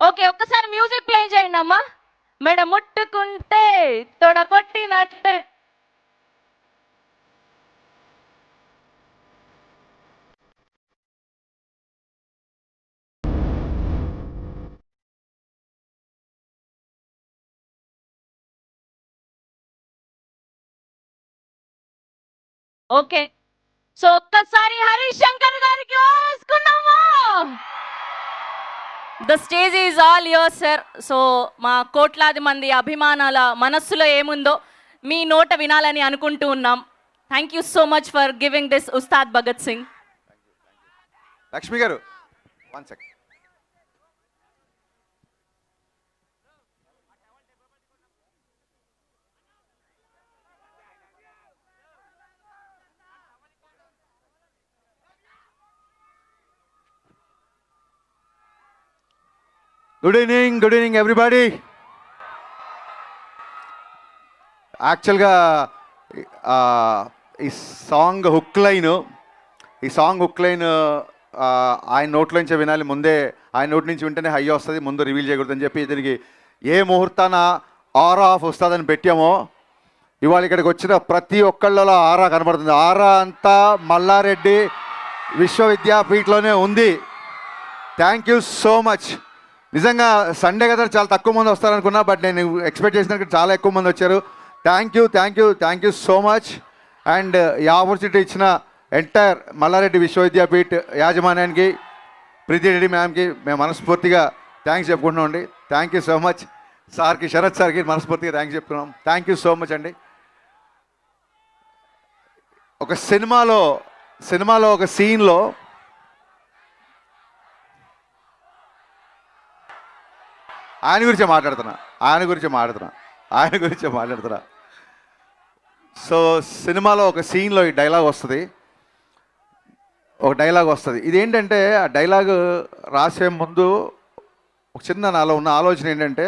Okay, ఒక్కసారి music play చేయండి అమ్మా. మెడ ముట్టుకుంటే తొడ కొట్టినట్టే. ఓకే, సో ఒక్కసారి హరీష్ శంకర్ గారికి వేసుకున్నామా. The stage is all your sir. So మా కోట్లాది మంది అభిమానాల మనస్సులో ఏముందో మీ నోట వినాలని అనుకుంటూ ఉన్నాం. Thank you so much for giving this Ustad Bhagat Singh. Lakshmi గారు 1 సెకండ్. Good evening everybody. యాక్చువల్గా ఈ సాంగ్ హుక్ లైన్ ఆయన నోట్లోంచి వినాలి. ముందే ఆయన నోటి నుంచి వింటేనే హై వస్తుంది, ముందు రివీల్ చేయకూడదని చెప్పి దీనికి ఏ ముహూర్తాన ఆరా ఆఫ్ వస్తుందని పెట్టామో, ఇవాళ ఇక్కడికి వచ్చిన ప్రతి ఒక్కళ్ళలో ఆరా కనబడుతుంది. ఆరా అంతా మల్లారెడ్డి విశ్వవిద్యాపీఠలోనే ఉంది. Thank you so much. నిజంగా సండే కదా చాలా తక్కువ మంది వస్తారనుకున్నా, బట్ నేను ఎక్స్పెక్ట్ చేసినట్టు చాలా ఎక్కువ మంది వచ్చారు. Thank you so much. And ఈ ఆపర్చునిటీ ఇచ్చిన ఎంటైర్ మల్లారెడ్డి విశ్వవిద్యాపీఠ్ యాజమాన్యానికి, ప్రీతి రెడ్డి మ్యామ్కి మేము మనస్ఫూర్తిగా థ్యాంక్స్ చెప్పుకుంటున్నాం అండి. Thank you so much. సార్కి, శరత్ సార్కి మనస్ఫూర్తిగా థ్యాంక్స్ చెప్తున్నాం. థ్యాంక్ యూ సో మచ్ అండి. ఒక సినిమాలో ఒక సీన్లో ఆయన గురించే మాట్లాడుతున్నా. సో సినిమాలో ఒక సీన్లో ఈ డైలాగ్ వస్తుంది. ఇదేంటంటే ఆ డైలాగ్ రాసే ముందు ఒక చిన్న నాలో ఉన్న ఆలోచన ఏంటంటే,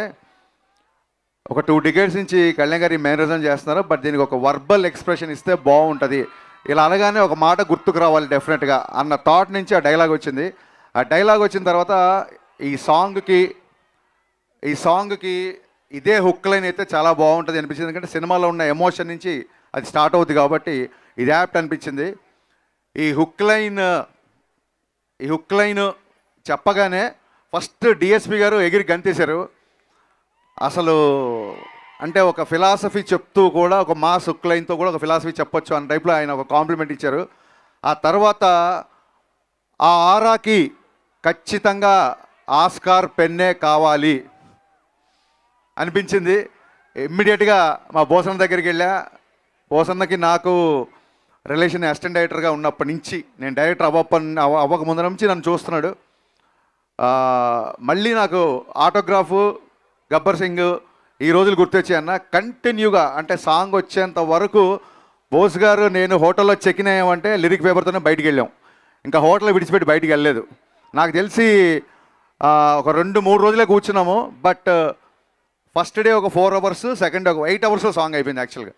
ఒక 2 decades నుంచి కళ్యాణ్ గారి మేనరిజం చేస్తున్నారు, బట్ దీనికి ఒక వర్బల్ ఎక్స్ప్రెషన్ ఇస్తే బాగుంటుంది, ఇలా అనగానే ఒక మాట గుర్తుకు రావాలి డెఫినెట్గా అన్న థాట్ నుంచి ఆ డైలాగ్ వచ్చింది. ఆ డైలాగ్ వచ్చిన తర్వాత ఈ సాంగ్కి ఇదే హుక్ లైన్ అయితే చాలా బాగుంటుంది అనిపించింది. ఎందుకంటే సినిమాలో ఉన్న ఎమోషన్ నుంచి అది స్టార్ట్ అవుతుంది కాబట్టి ఇది యాప్ట్ అనిపించింది. ఈ హుక్ లైన్ చెప్పగానే ఫస్ట్ డిఎస్పి గారు ఎగిరి గంతేశారు. అసలు అంటే ఒక ఫిలాసఫీ చెప్తూ కూడా, ఒక మాస్ హుక్ లైన్తో కూడా ఒక ఫిలాసఫీ చెప్పొచ్చు అన్న టైప్లో ఆయన ఒక కాంప్లిమెంట్ ఇచ్చారు. ఆ తర్వాత ఆ ఆరాకి ఖచ్చితంగా ఆస్కార్ పెన్నే కావాలి అనిపించింది. ఇమ్మీడియట్గా మా బోసన్న దగ్గరికి వెళ్ళా. బోసన్నకి నాకు రిలేషన్ అసిస్టెంట్ డైరెక్టర్గా ఉన్నప్పటి నుంచి, నేను డైరెక్టర్ అవ్వక ముందు నుంచి నన్ను చూస్తున్నాడు. మళ్ళీ నాకు ఆటోగ్రాఫు, గబ్బర్ సింగ్ ఈ రోజులు గుర్తొచ్చాయి అన్న. కంటిన్యూగా అంటే సాంగ్ వచ్చేంత వరకు బోస్ గారు నేను హోటల్లో చెక్ ఇన్ అయ్యామంటే లిరిక్ పేపర్తోనే బయటికి వెళ్ళాం. ఇంకా హోటల్ విడిచిపెట్టి బయటికి వెళ్ళలేదు. నాకు తెలిసి ఒక 2-3 రోజులే కూర్చున్నాము. బట్ ఫస్ట్ డే ఒక 4 hours, సెకండ్ డే ఒక 8 hours సాంగ్ అయిపోయింది. యాక్చువల్గా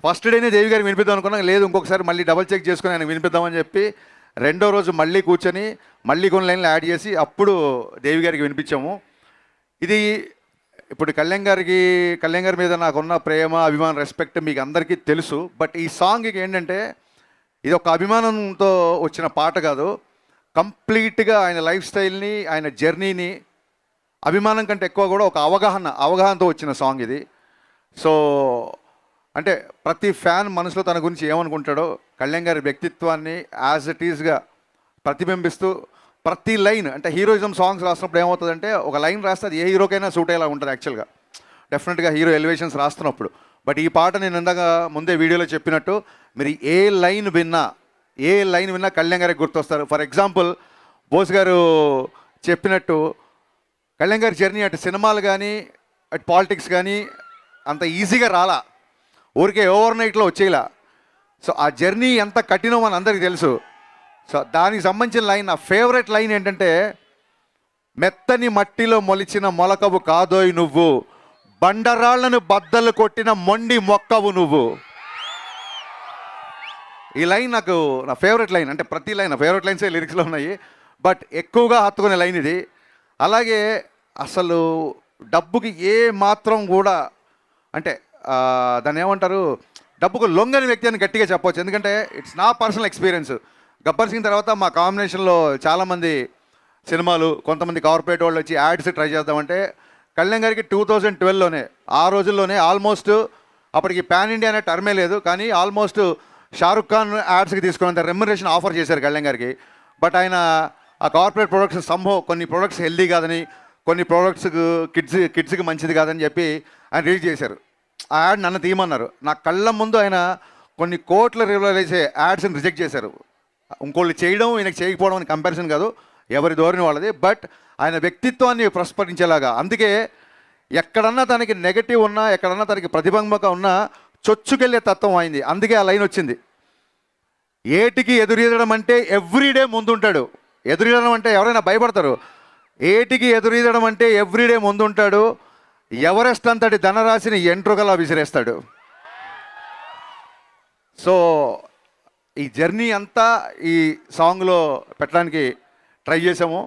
ఫస్ట్ డేనే దేవి గారికి వినిపిద్దాం అనుకున్నాం, లేదు ఇంకొకసారి మళ్ళీ డబల్ చెక్ చేసుకుని ఆయన వినిపిద్దామని చెప్పి రెండో రోజు మళ్ళీ కూర్చొని మళ్ళీ కొన్ని లైన్లు యాడ్ చేసి అప్పుడు దేవి గారికి వినిపించాము. ఇది ఇప్పుడు కళ్యాణ్ గారి మీద నాకున్న ప్రేమ, అభిమానం, రెస్పెక్ట్ మీకు అందరికీ తెలుసు. బట్ ఈ సాంగ్కి ఏంటంటే ఇది ఒక అభిమానంతో వచ్చిన పాట కాదు, కంప్లీట్గా ఆయన లైఫ్ స్టైల్ని, ఆయన జర్నీని, అభిమానం కంటే ఎక్కువ కూడా ఒక అవగాహనతో వచ్చిన సాంగ్ ఇది. సో అంటే ప్రతి ఫ్యాన్ మనసులో తన గురించి ఏమనుకుంటాడో కళ్యాణ్ గారి వ్యక్తిత్వాన్ని యాజ్ ఇట్ ఈస్గా ప్రతిబింబిస్తూ ప్రతి లైన్, అంటే హీరోయిజం సాంగ్స్ రాస్తున్నప్పుడు ఏమవుతుందంటే ఒక లైన్ రాస్తే అది ఏ హీరోకైనా సూట్ అయ్యేలా ఉంటుంది యాక్చువల్గా, డెఫినెట్గా హీరో ఎలివేషన్స్ రాస్తున్నప్పుడు. బట్ ఈ పాట నేను ఇందాక ముందే వీడియోలో చెప్పినట్టు మీరు ఏ లైన్ విన్నా కళ్యాణ్ గారికి గుర్తొస్తారు. ఫర్ ఎగ్జాంపుల్ బోస్ గారు చెప్పినట్టు కళ్యాణ్ గారి జర్నీ అటు సినిమాలు కానీ అటు పాలిటిక్స్ కానీ అంత ఈజీగా రాలా, ఊరికే ఓవర్ నైట్లో వచ్చేలా. సో ఆ జర్నీ ఎంత కఠినమో మన అందరికీ తెలుసు. సో దానికి సంబంధించిన లైన్, నా ఫేవరెట్ లైన్ ఏంటంటే, మెత్తని మట్టిలో మొలిచిన మొలకవు కాదోయ్ నువ్వు, బండరాళ్లను బద్దలు కొట్టిన మొండి మొక్కవు నువ్వు. ఈ లైన్ నాకు నా ఫేవరెట్ లైన్. అంటే ప్రతి లైన్ నా ఫేవరెట్ లైన్సే లిరిక్స్లో ఉన్నాయి, బట్ ఎక్కువగా హత్తుకునే లైన్ ఇది. అలాగే అసలు డబ్బుకి ఏ మాత్రం కూడా అంటే దాన్ని ఏమంటారు, డబ్బుకు లొంగని వ్యక్తి అని గట్టిగా చెప్పవచ్చు. ఎందుకంటే ఇట్స్ నా పర్సనల్ ఎక్స్పీరియన్స్. గబ్బర్ సింగ్ తర్వాత మా కాంబినేషన్లో చాలామంది సినిమాలు, కొంతమంది కార్పొరేట్ వాళ్ళు వచ్చి యాడ్స్ ట్రై చేద్దామంటే కళ్యాణ్ గారికి 2012లోనే, ఆ రోజుల్లోనే ఆల్మోస్ట్ అప్పటికి పాన్ ఇండియా అనే టర్మే లేదు, కానీ ఆల్మోస్ట్ షారుఖ్ ఖాన్ యాడ్స్కి తీసుకున్నంత రెమ్యునరేషన్ ఆఫర్ చేశారు కళ్యాణ్ గారికి. బట్ ఆయన ఆ కార్పొరేట్ ప్రొడక్ట్స్ కొన్ని ప్రొడక్ట్స్ హెల్దీ కాదని, కొన్ని ప్రోడక్ట్స్ కిడ్స్కి మంచిది కాదని చెప్పి ఆయన రిలీజ్ చేశారు. ఆ యాడ్ నన్ను తీయమన్నారు. నా కళ్ళ ముందు ఆయన కొన్ని కోట్ల రివైల్ చేసే యాడ్స్ని రిజెక్ట్ చేశారు. ఇంకోళ్ళు చేయడం ఈయనకి చేయకపోవడం అని కంపారిజన్ కాదు, ఎవరి ధోరణి వాళ్ళది. బట్ ఆయన వ్యక్తిత్వాన్ని ప్రస్ఫుటించేలాగా, అందుకే ఎక్కడన్నా తనకి నెగటివ్ ఉన్నా, ఎక్కడన్నా తనకి ప్రతిబంధక ఉన్నా చొచ్చుకెళ్ళే తత్వం అయింది. అందుకే ఆ లైన్ వచ్చింది, ఏటికి ఎదురీదడం అంటే ఎవ్రీడే ముందుంటాడు. ఎదురీదడం అంటే ఎవరైనా భయపడతారు, ఏటికి ఎదురీదడం అంటే ఎవ్రీడే ముందుంటాడు, ఎవరెస్ట్ అంతటి ధనరాశిని ఎంట్రుకలా విసిరేస్తాడు. సో ఈ జర్నీ అంతా ఈ సాంగ్లో పెట్టడానికి ట్రై చేసాము.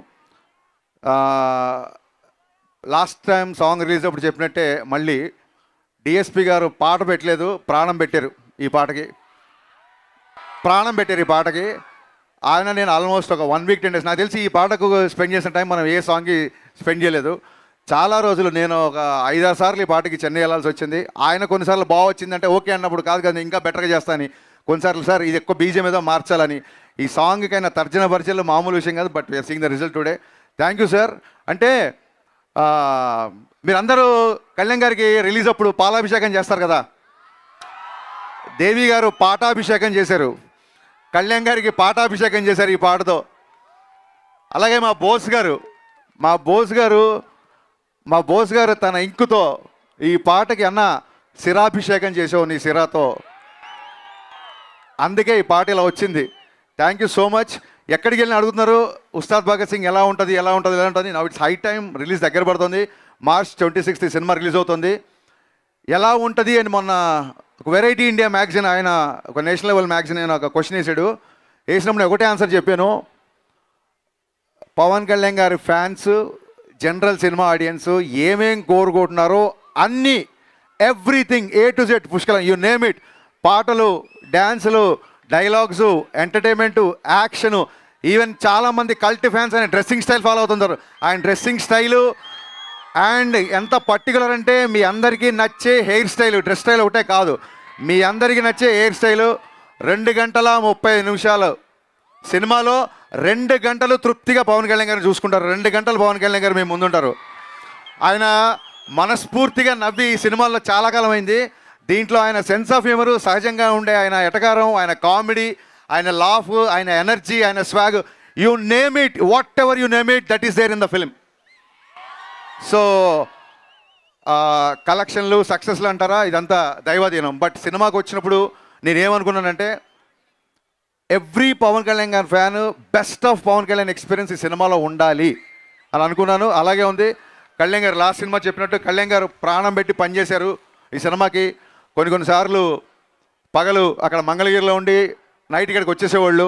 లాస్ట్ టైం సాంగ్ రిలీజ్ అప్పుడు చెప్పినట్టే మళ్ళీ డిఎస్పి గారు పాట పెట్టలేదు, ప్రాణం పెట్టారు ఈ పాటకి. ఆయన నేను ఆల్మోస్ట్ ఒక 1 వీక్ 10 days, నాకు తెలిసి ఈ పాటకు స్పెండ్ చేసిన టైం మనం ఏ సాంగ్కి స్పెండ్ చేయలేదు. చాలా రోజులు నేను ఒక 5-6 సార్లు ఈ పాటకి చెన్నై వెళ్ళాల్సి వచ్చింది. ఆయన కొన్నిసార్లు బాగా వచ్చిందంటే ఓకే అన్నప్పుడు, కాదు కదా ఇంకా బెటర్గా చేస్తాను, కొన్నిసార్లు సార్ ఇది ఎక్కువ బీజం ఏదో మార్చాలని. ఈ సాంగ్కైనా తర్జన భర్జనలు మామూలు విషయం కాదు. But we are seeing the result today. Thank you sir. అంటే మీరందరూ కళ్యాణ్ గారికి రిలీజ్ అప్పుడు పాలాభిషేకం చేస్తారు కదా, దేవి గారు పాటాభిషేకం చేశారు, కళ్యాణ్ గారికి పాటాభిషేకం చేశారు ఈ పాటతో. అలాగే మా బోస్ గారు తన ఇంకుతో ఈ పాటకి అన్న శిరాభిషేకం చేసావు నీ శిరాతో, అందుకే ఈ పాట ఇలా వచ్చింది. Thank you so much. ఎక్కడికి వెళ్ళిన అడుగుతున్నారు ఉస్తాద్ భగత్ సింగ్ ఎలా ఉంటుంది. నా ఇట్స్ హై టైం, రిలీజ్ దగ్గర పడుతుంది. March 26 సినిమా రిలీజ్ అవుతుంది. ఎలా ఉంటుంది అని మొన్న ఒక వెరైటీ ఇండియా మ్యాగజైన్, ఆయన ఒక నేషనల్ లెవెల్ మ్యాగజైన్ ఆయన ఒక క్వశ్చన్ వేసాడు. వేసినప్పుడు నేను ఒకటే ఆన్సర్ చెప్పాను, పవన్ కళ్యాణ్ గారి ఫ్యాన్స్, జనరల్ సినిమా ఆడియన్స్ ఏమేం కోరుకుంటున్నారో అన్నీ, ఎవ్రీథింగ్ A to Z పుష్కలం, యూ నేమ్ ఇట్, పాటలు, డ్యాన్సులు, డైలాగ్స్, ఎంటర్టైన్మెంటు, యాక్షను, ఈవెన్ చాలామంది కల్ట్ ఫ్యాన్స్ ఆయన డ్రెస్సింగ్ స్టైల్ ఫాలో అవుతుంటారు. ఆయన డ్రెస్సింగ్ స్టైలు అండ్ ఎంత పర్టికులర్ అంటే మీ అందరికీ నచ్చే హెయిర్ స్టైలు, డ్రెస్ స్టైల్ ఒకటే కాదు, మీ అందరికీ నచ్చే హెయిర్ స్టైలు. 2 గంటల 30 నిమిషాలు సినిమాలో 2 గంటలు తృప్తిగా పవన్ కళ్యాణ్ గారిని చూసుకుంటారు. 2 గంటలు పవన్ కళ్యాణ్ గారు మేము ముందుంటారు. ఆయన మనస్ఫూర్తిగా నవ్వి ఈ సినిమాల్లో చాలా కాలం అయింది. దీంట్లో ఆయన సెన్స్ ఆఫ్ హ్యూమరు, సహజంగా ఉండే ఆయన ఎటకారం, ఆయన కామెడీ, ఆయన లాఫ్, ఆయన ఎనర్జీ, ఆయన swag, you name it, whatever you name it, that is there in the film. So కలెక్షన్లు, సక్సెస్లు అంటారా, ఇదంతా దైవాధీనం. బట్ సినిమాకి వచ్చినప్పుడు నేనేమనుకున్నానంటే ఎవ్రీ పవన్ కళ్యాణ్ గారి fan best of Pawan Kalyan experience ఈ సినిమాలో ఉండాలి అని అనుకున్నాను. అలాగే ఉంది. కళ్యాణ్ గారు లాస్ట్ సినిమా చెప్పినట్టు కళ్యాణ్ గారు ప్రాణం పెట్టి పనిచేశారు ఈ సినిమాకి. కొన్నిసార్లు పగలు అక్కడ మంగళగిరిలో ఉండి నైట్ ఇక్కడికి వచ్చేసేవాళ్ళు.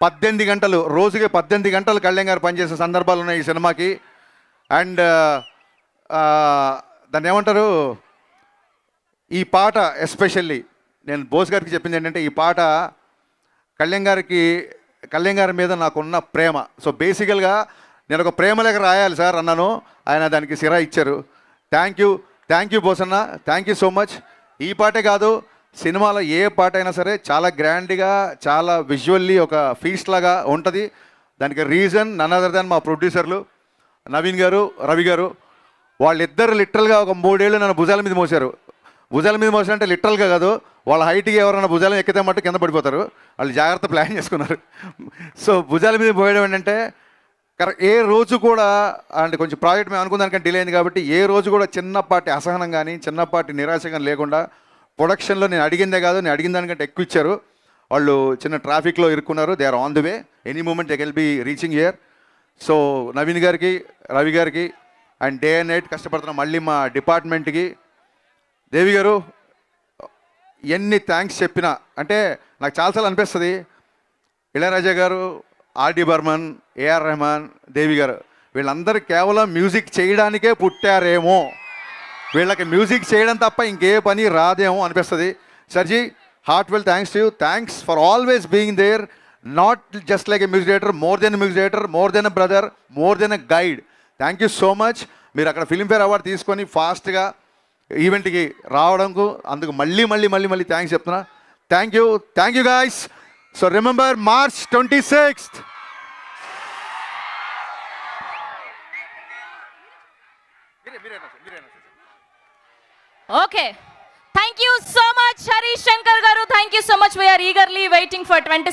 18 గంటలు, రోజుకి 18 గంటలు కళ్యాణ్ గారు పనిచేసే సందర్భాలు ఉన్నాయి ఈ సినిమాకి. అండ్ దాన్ని ఏమంటారు, ఈ పాట ఎస్పెషల్లీ నేను బోస్ గారికి చెప్పింది ఏంటంటే, ఈ పాట కళ్యాణ్ గారి మీద నాకున్న ప్రేమ. సో బేసికల్గా నేను ఒక ప్రేమ లేఖ రాయాలి సార్ అన్నాను, ఆయన దానికి సిరా ఇచ్చారు. థ్యాంక్ యూ బోస్ అన్న, థ్యాంక్ యూ సో మచ్. ఈ పాటే కాదు, సినిమాలో ఏ పాట అయినా సరే చాలా గ్రాండ్గా, చాలా విజువల్లీ ఒక ఫీస్ట్ లాగా ఉంటుంది. దానికి రీజన్ నన్ అదర్ దాన్ మా ప్రొడ్యూసర్లు నవీన్ గారు, రవి గారు. వాళ్ళిద్దరు లిటరల్గా ఒక 3 ఏళ్ళు నన్ను భుజాల మీద మోసారు. భుజాల మీద మోసారంటే లిటరల్గా కాదు, వాళ్ళ హైట్కి ఎవరైనా భుజాలను ఎక్కితే మట్టు కింద పడిపోతారు. వాళ్ళు జాగ్రత్త ప్లాన్ చేసుకున్నారు. సో భుజాల మీద పోయడం ఏంటంటే ఏ రోజు కూడా, అంటే కొంచెం ప్రాజెక్ట్ మేము అనుకున్న దానికంటే డిలే అయింది కాబట్టి ఏ రోజు కూడా చిన్నపాటి అసహనం కానీ, చిన్నపాటి నిరాశ కానీ లేకుండా ప్రొడక్షన్లో నేను అడిగిందే కాదు, నేను అడిగిన దానికంటే ఎక్కువ ఇచ్చారు. వాళ్ళు చిన్న ట్రాఫిక్లో ఇరుక్కున్నారు, they are on the way, any moment they'll be reaching here. So Naveen గారికి, రవి గారికి అండ్ డే అండ్ నైట్ కష్టపడుతున్న మళ్ళీ మా డిపార్ట్మెంట్కి, దేవి గారు ఎన్ని థ్యాంక్స్ చెప్పినా, అంటే నాకు చాలాసార్లు అనిపిస్తుంది, ఇళయరాజా గారు, ఆర్డి బర్మన్, ఏఆర్ రెహమాన్, దేవి గారు వీళ్ళందరూ కేవలం మ్యూజిక్ చేయడానికే పుట్టారేమో, వీళ్ళకి మ్యూజిక్ చేయడం తప్ప ఇంకే పని రాదేమో అనిపిస్తుంది. సర్జీ, heartfelt thanks to you. Thanks for always being there, not just like a music director, more than music director, more than a brother, more than a guide. Thank you so much. మీరు అక్కడ Filmfare award తీసుకొని ఫాస్ట్గా ఈవెంట్కి రావడంకు అందుకు మళ్ళీ thanks చెప్తున్నా. Thank you guys. So remember March 26th. Okay. Thank you so much, Harish Shankar garu. Thank you so much. We are eagerly waiting for 26.